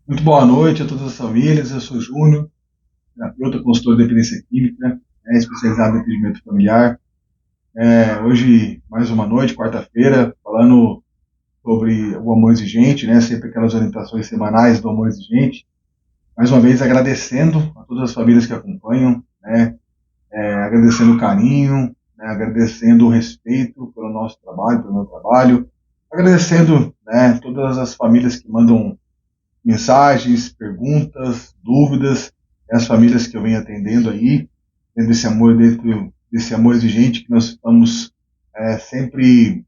Muito boa noite a todas as famílias. Eu sou Júnior, terapeuta, consultor de dependência química, especializado em atendimento familiar. Hoje, mais uma noite, quarta-feira, falando sobre o amor exigente, sempre aquelas orientações semanais do amor exigente. Mais uma vez, agradecendo a todas as famílias que acompanham, agradecendo o carinho, agradecendo o respeito pelo nosso trabalho, pelo meu trabalho, agradecendo todas as famílias que mandam mensagens, perguntas, dúvidas, as famílias que eu venho atendendo aí, tendo esse amor dentro desse amor exigente que nós estamos sempre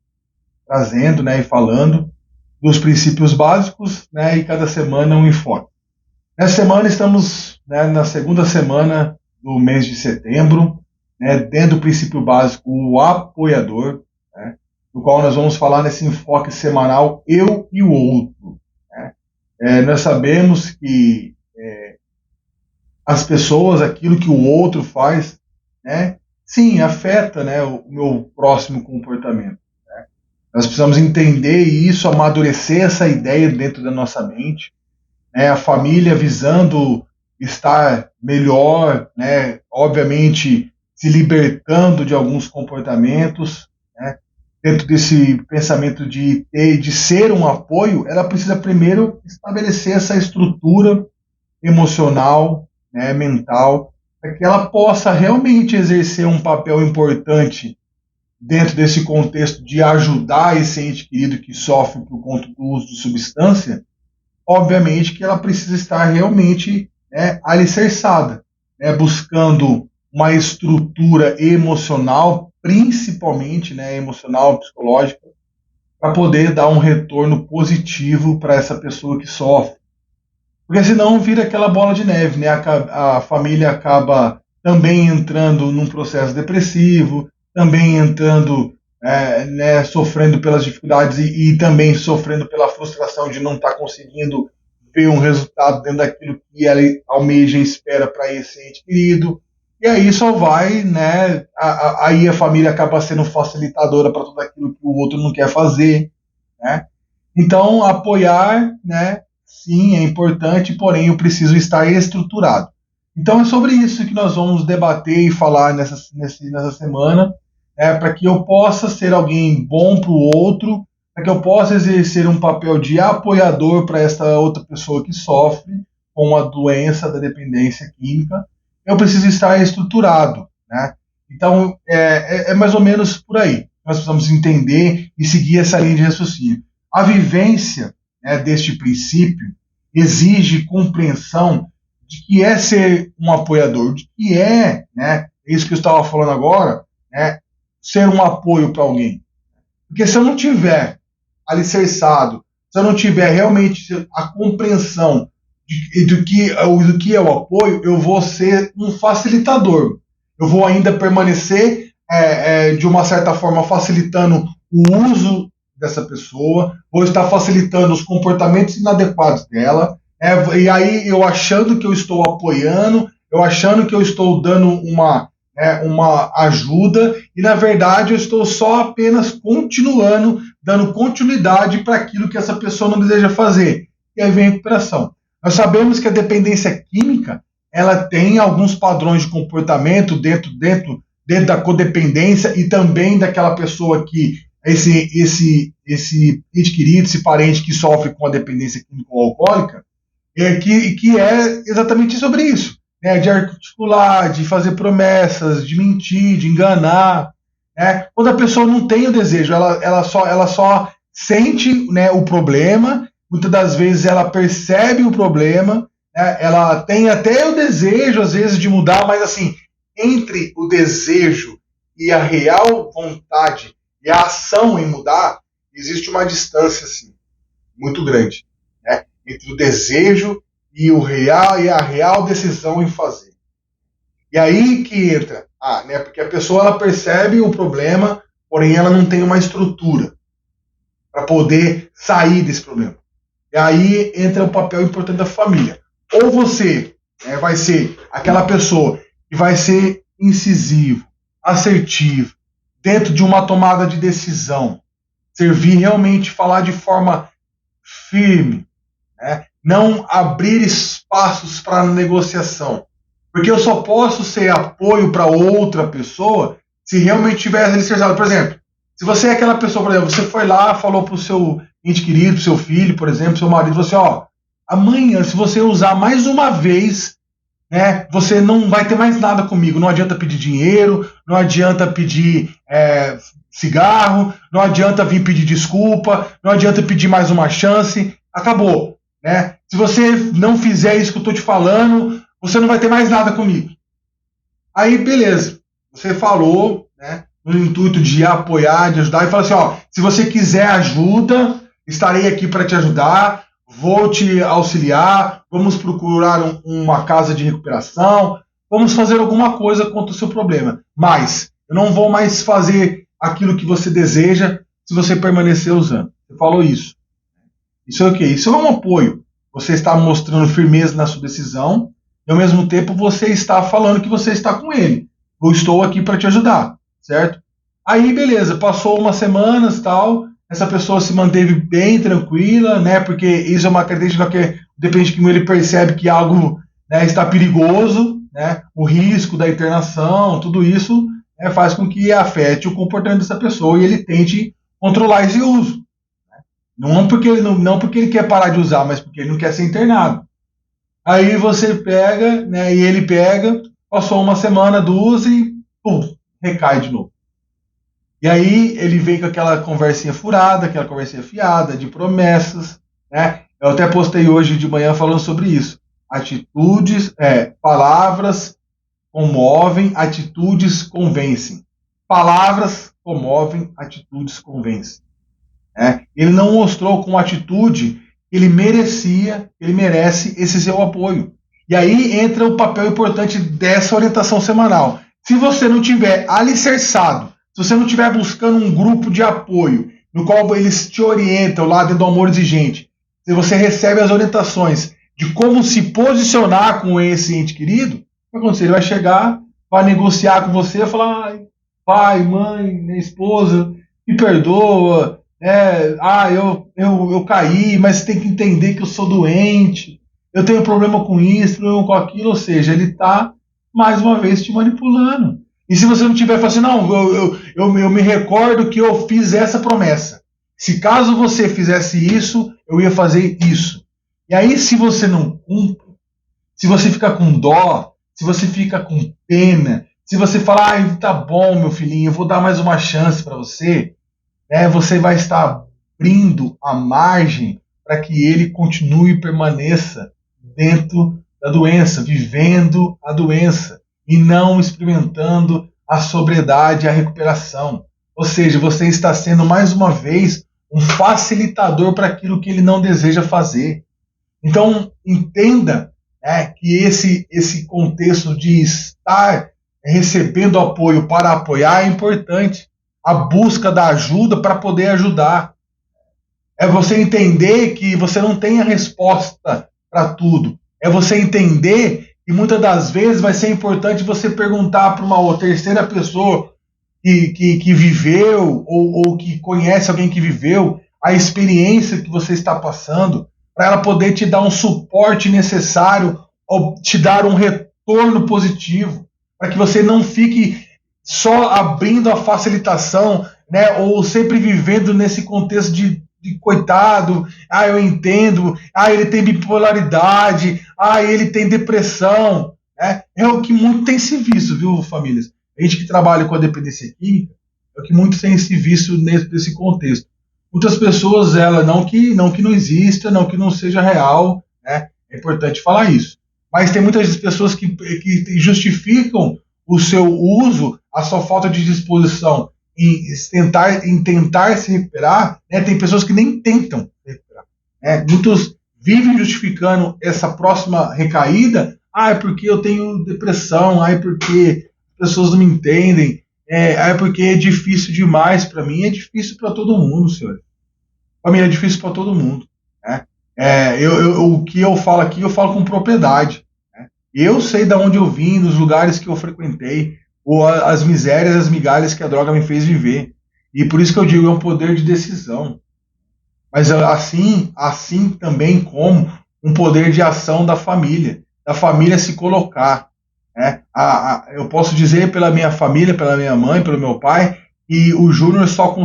trazendo, e falando dos princípios básicos, e cada semana um enfoque. Nessa semana estamos na segunda semana do mês de setembro, dentro do princípio básico, o apoiador, no qual nós vamos falar nesse enfoque semanal eu e o outro. Nós sabemos que as pessoas, aquilo que o outro faz, sim, afeta, o meu próximo comportamento. Nós precisamos entender isso, amadurecer essa ideia dentro da nossa mente, a família visando estar melhor, obviamente se libertando de alguns comportamentos, dentro desse pensamento de ser um apoio, ela precisa primeiro estabelecer essa estrutura emocional, mental, para que ela possa realmente exercer um papel importante dentro desse contexto de ajudar esse ente querido que sofre por conta do uso de substância. Obviamente que ela precisa estar realmente alicerçada, buscando uma estrutura emocional, principalmente emocional, psicológica, para poder dar um retorno positivo para essa pessoa que sofre. Porque senão vira aquela bola de neve, A família acaba também entrando num processo depressivo, também entrando, sofrendo pelas dificuldades e também sofrendo pela frustração de não estar conseguindo ver um resultado dentro daquilo que ela almeja e espera para esse ente querido. E aí só vai, aí a família acaba sendo facilitadora para tudo aquilo que o outro não quer fazer, né? Então, apoiar, sim, é importante, porém eu preciso estar estruturado. Então, é sobre isso que nós vamos debater e falar nessa semana, para que eu possa ser alguém bom para o outro, para que eu possa exercer um papel de apoiador para esta outra pessoa que sofre com a doença da dependência química. Eu preciso estar estruturado, Então, é mais ou menos por aí. Nós precisamos entender e seguir essa linha de raciocínio. A vivência, deste princípio exige compreensão de que é ser um apoiador, de que é isso que eu estava falando agora, ser um apoio para alguém. Porque se eu não tiver alicerçado, se eu não tiver realmente a compreensão do que é o apoio, eu vou ser um facilitador. Eu vou ainda permanecer, de uma certa forma, facilitando o uso dessa pessoa, vou estar facilitando os comportamentos inadequados dela, e aí eu achando que eu estou apoiando, eu achando que eu estou dando uma ajuda, e na verdade eu estou só apenas continuando, dando continuidade para aquilo que essa pessoa não deseja fazer. E aí vem a recuperação. Nós sabemos que a dependência química ela tem alguns padrões de comportamento dentro da codependência e também daquela pessoa que esse ente querido, esse parente que sofre com a dependência química ou alcoólica, que é exatamente sobre isso, de articular, de fazer promessas, de mentir, de enganar. Quando a pessoa não tem o desejo, ela só sente, o problema, muitas das vezes ela percebe o problema, ela tem até o desejo, às vezes, de mudar, mas assim, entre o desejo e a real vontade e a ação em mudar, existe uma distância assim, muito grande, entre o desejo e a real decisão em fazer. E aí que entra, porque a pessoa ela percebe o problema, porém ela não tem uma estrutura para poder sair desse problema. E aí entra o papel importante da família. Ou você vai ser aquela pessoa que vai ser incisivo, assertivo, dentro de uma tomada de decisão, servir realmente, falar de forma firme, não abrir espaços para negociação. Porque eu só posso ser apoio para outra pessoa se realmente tiver alicerçado. Por exemplo, se você é aquela pessoa, por exemplo, você foi lá, falou para o seu ente querido, pro seu filho, por exemplo, seu marido, você, ó, amanhã, se você usar mais uma vez, né, você não vai ter mais nada comigo. Não adianta pedir dinheiro, não adianta pedir cigarro, não adianta vir pedir desculpa, não adianta pedir mais uma chance. Acabou, né? Se você não fizer isso que eu estou te falando, você não vai ter mais nada comigo. Aí, beleza. Você falou, né, no intuito de apoiar, de ajudar, e fala assim, ó, se você quiser ajuda, estarei aqui para te ajudar, vou te auxiliar, vamos procurar uma casa de recuperação, vamos fazer alguma coisa contra o seu problema. Mas eu não vou mais fazer aquilo que você deseja se você permanecer usando. Você falou isso. Isso é o quê? Isso é um apoio. Você está mostrando firmeza na sua decisão e, ao mesmo tempo, você está falando que você está com ele. Eu estou aqui para te ajudar, certo? Aí, beleza, passou umas semanas, tal, essa pessoa se manteve bem tranquila, né? Porque isso é uma característica que, depende de como ele percebe que algo, né, está perigoso, né? O risco da internação, tudo isso, né, faz com que afete o comportamento dessa pessoa e ele tente controlar esse uso. Não porque ele quer parar de usar, mas porque ele não quer ser internado. Aí você pega, né, e ele pega, passou uma semana, duas e pum, recai de novo. E aí ele vem com aquela conversinha furada, aquela conversinha fiada, de promessas, né? Eu até postei hoje de manhã falando sobre isso. Palavras comovem, atitudes convencem. Palavras comovem, atitudes convencem. Ele não mostrou com atitude que ele merece esse seu apoio. E aí entra o papel importante dessa orientação semanal. Se você não tiver alicerçado, se você não estiver buscando um grupo de apoio, no qual eles te orientam lá dentro do Amor Exigente, se você recebe as orientações de como se posicionar com esse ente querido, o que vai acontecer? Ele vai chegar, vai negociar com você, vai falar, pai, mãe, minha esposa, me perdoa, eu caí, mas você tem que entender que eu sou doente, eu tenho problema com isso, problema com aquilo, ou seja, ele está, mais uma vez, te manipulando. E se você não tiver, fala assim, não, eu me recordo que eu fiz essa promessa. Se caso você fizesse isso, eu ia fazer isso. E aí, se você não cumpre, se você fica com dó, se você fica com pena, se você fala, tá bom, meu filhinho, eu vou dar mais uma chance para você, você vai estar abrindo a margem para que ele continue e permaneça dentro da doença, vivendo a doença e não experimentando a sobriedade e a recuperação. Ou seja, você está sendo mais uma vez um facilitador para aquilo que ele não deseja fazer. Então, entenda que esse contexto de estar recebendo apoio para apoiar é importante. A busca da ajuda para poder ajudar. É você entender que você não tem a resposta para tudo. É você entender que muitas das vezes vai ser importante você perguntar para uma terceira pessoa que viveu ou que conhece alguém que viveu a experiência que você está passando, para ela poder te dar um suporte necessário ou te dar um retorno positivo, para que você não fique só abrindo a facilitação, né, ou sempre vivendo nesse contexto de coitado, eu entendo, ele tem bipolaridade, ele tem depressão, né? É o que muito tem se visto, viu, famílias? A gente que trabalha com a dependência química, é o que muito tem se visto nesse contexto. Muitas pessoas, não que não exista, não que não seja real, né? É importante falar isso. Mas tem muitas pessoas que justificam o seu uso, a sua falta de disposição em tentar se recuperar, né? Tem pessoas que nem tentam se recuperar. Muitos vivem justificando essa próxima recaída, é porque eu tenho depressão, é porque as pessoas não me entendem, é porque é difícil demais para mim. É difícil para todo mundo, senhor. Família, é difícil para todo mundo. Né? O que eu falo aqui, eu falo com propriedade. Né? Eu sei de onde eu vim, dos lugares que eu frequentei, ou as misérias, as migalhas que a droga me fez viver. E por isso que eu digo, é um poder de decisão. Mas assim também como um poder de ação da família se colocar. Né? Eu posso dizer pela minha família, pela minha mãe, pelo meu pai, que o Júnior só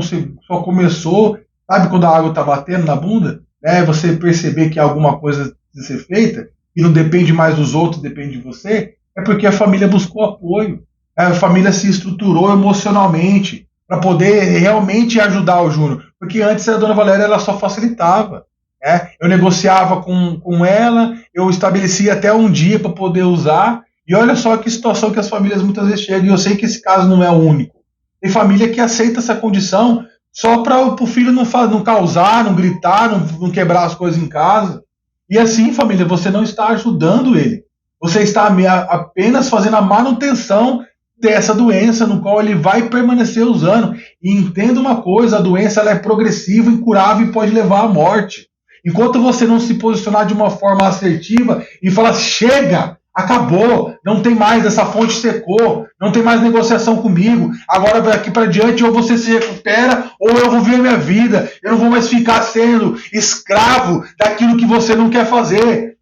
começou, sabe quando a água está batendo na bunda? Né? Você perceber que alguma coisa precisa ser feita, e não depende mais dos outros, depende de você, é porque a família buscou apoio. A família se estruturou emocionalmente para poder realmente ajudar o Júnior. Porque antes a dona Valéria ela só facilitava. Né? Eu negociava com ela, eu estabelecia até um dia para poder usar. E olha só que situação que as famílias muitas vezes chegam. E eu sei que esse caso não é o único. Tem família que aceita essa condição só para o filho não causar, não gritar, não quebrar as coisas em casa. E assim, família, você não está ajudando ele. Você está apenas fazendo a manutenção dessa doença, no qual ele vai permanecer usando. E entenda uma coisa, a doença ela é progressiva, incurável e pode levar à morte. Enquanto você não se posicionar de uma forma assertiva e falar, chega, acabou, não tem mais, essa fonte secou, não tem mais negociação comigo, agora daqui para diante ou você se recupera ou eu vou ver minha vida, eu não vou mais ficar sendo escravo daquilo que você não quer fazer.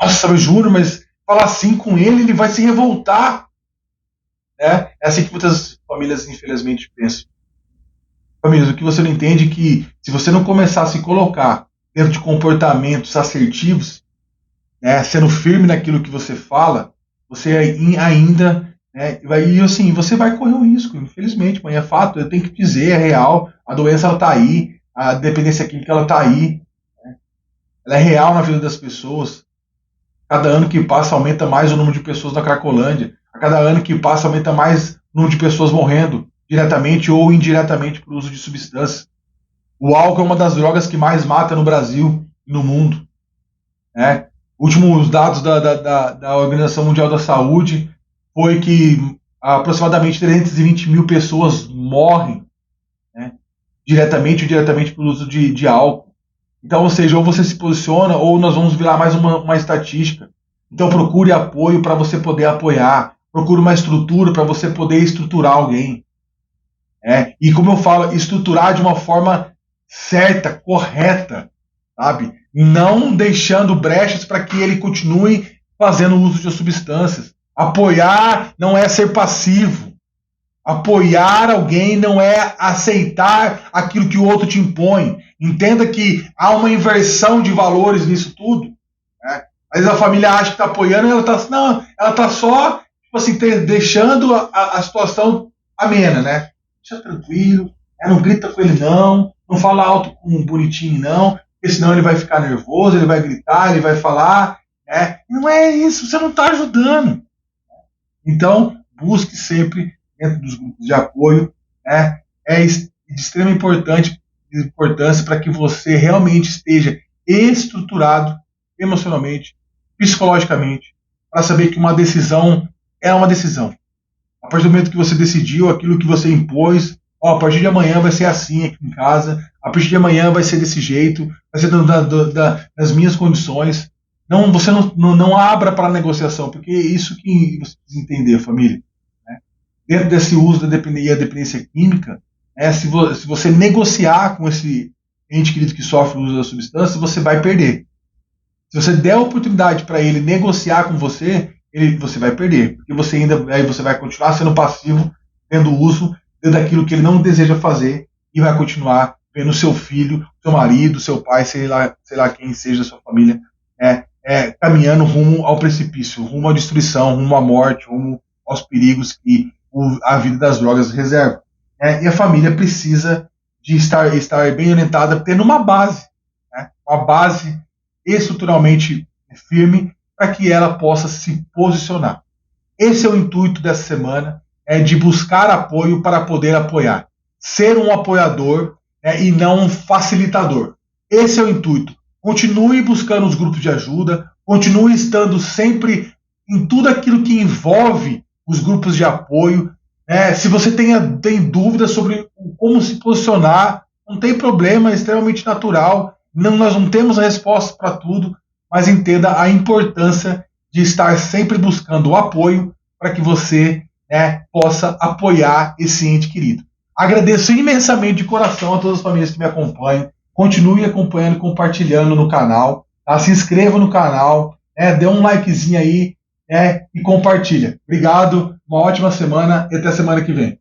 Nossa, eu juro, mas falar assim com ele vai se revoltar. Né? É assim que muitas famílias, infelizmente, pensam. Famílias, o que você não entende é que se você não começar a se colocar dentro de comportamentos assertivos, né, sendo firme naquilo que você fala, você ainda, né, você vai correr um risco, infelizmente, mas é fato, eu tenho que dizer, é real, a doença está aí, a dependência química está aí, né, ela é real na vida das pessoas. Cada ano que passa aumenta mais o número de pessoas na Cracolândia. A cada ano que passa aumenta mais o número de pessoas morrendo, diretamente ou indiretamente por uso de substâncias. O álcool é uma das drogas que mais mata no Brasil e no mundo. Né? Últimos dados da Organização Mundial da Saúde foi que aproximadamente 320 mil pessoas morrem, né? Diretamente ou indiretamente por uso de álcool. Então, ou seja, ou você se posiciona ou nós vamos virar mais uma estatística. Então procure apoio para você poder apoiar. Procure uma estrutura para você poder estruturar alguém. E como eu falo, estruturar de uma forma certa, correta, sabe? Não deixando brechas para que ele continue fazendo uso de substâncias. Apoiar não é ser passivo. Apoiar alguém não é aceitar aquilo que o outro te impõe. Entenda que há uma inversão de valores nisso tudo. Né? Às vezes a família acha que está apoiando e ela está só tipo assim, deixando a situação amena, né? Deixa tranquilo, não grita com ele não fala alto com um bonitinho não, porque senão ele vai ficar nervoso, ele vai gritar, ele vai falar. Né? Não é isso, você não está ajudando. Então, busque sempre dentro dos grupos de apoio, né? É de extrema importância para que você realmente esteja estruturado emocionalmente, psicologicamente, para saber que uma decisão é uma decisão. A partir do momento que você decidiu aquilo que você impôs, a partir de amanhã vai ser assim aqui em casa, a partir de amanhã vai ser desse jeito, vai ser das minhas condições. Você não abra para negociação, porque é isso que você precisa entender, família. Né? Dentro desse uso da dependência química, se você negociar com esse ente querido que sofre o uso da substância, você vai perder. Se você der a oportunidade para ele negociar com você, você vai perder, porque você vai continuar sendo passivo, tendo uso daquilo que ele não deseja fazer e vai continuar vendo seu filho, seu marido, seu pai, sei lá quem seja a sua família, caminhando rumo ao precipício, rumo à destruição, rumo à morte, rumo aos perigos que a vida das drogas reserva. E a família precisa de estar bem orientada, tendo uma base, uma base estruturalmente firme, para que ela possa se posicionar. Esse é o intuito dessa semana, de buscar apoio para poder apoiar. Ser um apoiador, e não um facilitador. Esse é o intuito. Continue buscando os grupos de ajuda, continue estando sempre em tudo aquilo que envolve os grupos de apoio. Se você tem dúvidas sobre como se posicionar, não tem problema, é extremamente natural. Nós não temos a resposta para tudo, mas entenda a importância de estar sempre buscando o apoio para que você possa apoiar esse ente querido. Agradeço imensamente de coração a todas as famílias que me acompanham. continue acompanhando, compartilhando no canal, tá? Se inscreva no canal, dê um likezinho aí e compartilha. Obrigado, uma ótima semana e até semana que vem.